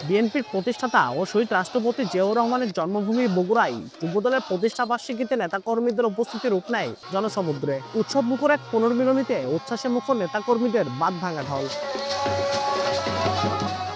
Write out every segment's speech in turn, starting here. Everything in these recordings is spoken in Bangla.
বিএনপির প্রতিষ্ঠাতা ও শহীদ রাষ্ট্রপতি জিয়াউর রহমানের জন্মভূমি বগুড়ায় যুবদলের প্রতিষ্ঠা বার্ষিকীতে নেতাকর্মীদের উপস্থিতি রূপ নেয় জনসমুদ্রে। উৎসব মুখর এক পুনর্মিলনীতে উচ্ছ্বাসে মুখর নেতাকর্মীদের বাঁধ ভাঙা ঢল।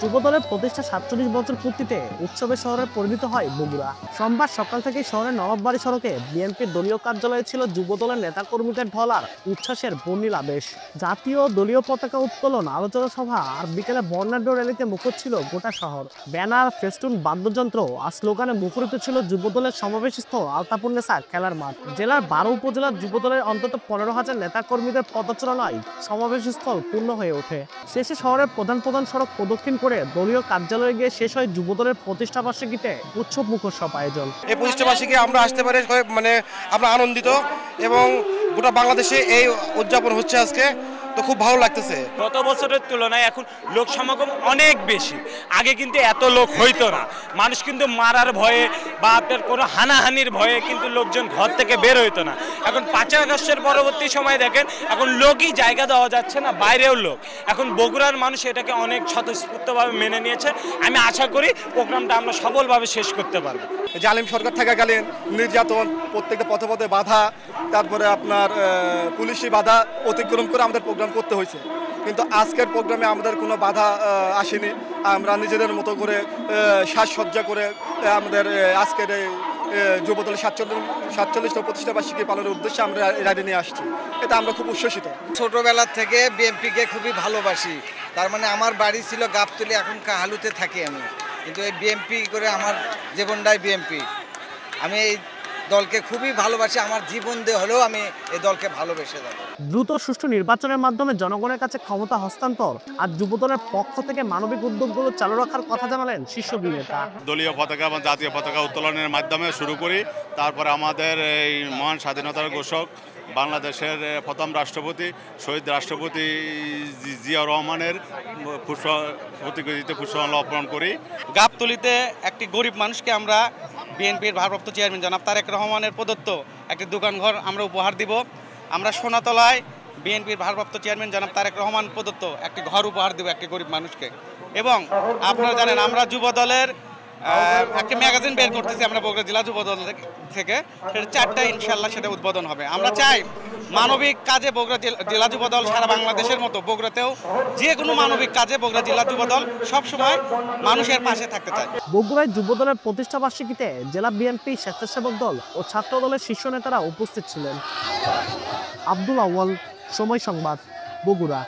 যুবদলের প্রতিষ্ঠা 47 বছর পূর্তিতে উৎসবে শহরে পরিণত হয় বগুড়া। সোমবার সকাল থেকে শহরের নবাববাড়ি সড়কে বিএনপির দলীয় কার্যালয়ে ছিল যুবদলের নেতাকর্মীদের ঢল আর উচ্ছ্বাসের বর্ণিল আবেশ। জাতীয় দলীয় পতাকা উত্তোলন, আলোচনা সভা আর বিকেলে বর্ণাঢ্য র্যালিতে মুখর ছিল গোটা শহর। ব্যানার, ফেস্টুন, বাদ্যযন্ত্র আর স্লোগানে মুখরিত ছিল যুবদলের সমাবেশস্থল আলতাপুরনেসা খেলার মাঠ। জেলার 12 উপজেলার যুবদলের অন্তত 15,000 নেতাকর্মীদের পদচারণায় সমাবেশস্থল পূর্ণ হয়ে ওঠে। শেষে শহরের প্রধান সড়ক প্রদক্ষিণ করে দলীয় কার্যালয়ে গিয়ে শেষ হয় যুবদলের প্রতিষ্ঠা বার্ষিকীতে উৎসব মুখর সব আয়োজন। এই প্রতিষ্ঠা বার্ষিকী আমরা আসতে পারি আমরা আনন্দিত এবং গোটা বাংলাদেশে এই উদযাপন হচ্ছে আজকে, তো খুব ভালো লাগতেছে। গত বছরের তুলনায় এখন লোক সমাগম অনেক বেশি। আগে কিন্তু এত লোক হইতো না। মানুষ কিন্তু মারার ভয়ে বা আপনার কোনো হানাহানির ভয়ে কিন্তু লোকজন ঘর থেকে বের হইতো না। এখন 5 আগস্টের পরবর্তী সময় দেখেন এখন লোকই জায়গা দেওয়া যাচ্ছে না, বাইরেও লোক। এখন বগুড়ার মানুষ এটাকে অনেক স্বতঃস্ফূর্তভাবে মেনে নিয়েছে। আমি আশা করি প্রোগ্রামটা আমরা সফলভাবে শেষ করতে পারবো। জালিম সরকার থাকাকালীন নির্যাতন, প্রত্যেকটা পথে পথে বাধা, তারপরে আপনার পুলিশি বাধা অতিক্রম করে আমাদের প্রোগ্রাম করতে হয়েছে। কিন্তু আজকের প্রোগ্রামে আমাদের কোনো বাধা আসেনি। আমরা নিজেদের মতো করে সাজসজ্জা করে আমাদের আজকের এই যুবদলের 47তম প্রতিষ্ঠা বার্ষিকী পালনের উদ্দেশ্যে আমরা রাইডে নিয়ে আসছি। এটা আমরা খুব উচ্ছ্বসিত। ছোটোবেলা থেকে বিএনপিকে খুবই ভালোবাসি। তার মানে আমার বাড়ি ছিল গাবতলী, এখন কাহালুতে থাকি আমি, কিন্তু এই বিএনপি করে আমার জীবনটাই বিএনপি। আমি এই দলকে খুবই ভালোবাসি, আমার জীবন দিয়ে হলেও আমি এই দলকে ভালোবেসে যাব। দ্রুত সুষ্ঠু নির্বাচনের মাধ্যমে জনগণের কাছে ক্ষমতা হস্তান্তর আর যুবদলের পক্ষ থেকে মানবিক উদ্যোগগুলো চালু রাখার কথা জানালেন শীর্ষ নেতা। দলীয় পতাকা এবং জাতীয় পতাকা উত্তোলনের মাধ্যমে শুরু করি, তারপরে আমাদের এই মহান স্বাধীনতার ঘোষক বাংলাদেশের প্রথম রাষ্ট্রপতি শহীদ রাষ্ট্রপতি জিয়াউর রহমানের প্রতিকৃতিতে পুষ্পমাল্য অর্পণ করি। গাবতলীতে একটি গরিব মানুষকে আমরা বিএনপির ভারপ্রাপ্ত চেয়ারম্যান জনাব তারেক রহমানের প্রদত্ত একটি দোকানঘর আমরা উপহার দিব। আমরা সোনাতলায় বিএনপির ভারপ্রাপ্ত চেয়ারম্যান জনাব তারেক রহমান প্রদত্ত একটি ঘর উপহার দেব একটি গরিব মানুষকে। এবং আপনারা জানেন আমরা যুবদলের একটা ম্যাগাজিন বের করতেছি আমরা বগুড়া জেলা যুবদল থেকে, সেটা 4টা ইনশাল্লাহ সেটা উদ্বোধন হবে। আমরা চাই মানবিক কাজে বগুড়া জেলা যুবদল সারা বাংলাদেশের মতো বগুড়াতেও যে কোনো মানবিক কাজে বগুড়া জেলা যুবদল সবসময় মানুষের পাশে থাকতে চায়। বগুড়ায় যুবদলের প্রতিষ্ঠা বার্ষিকীতে জেলা বিএনপি, স্বেচ্ছাসেবক দল ও ছাত্র দলের শীর্ষ নেতারা উপস্থিত ছিলেন। আব্দুল আউয়াল, সময় সংবাদ, বগুড়া।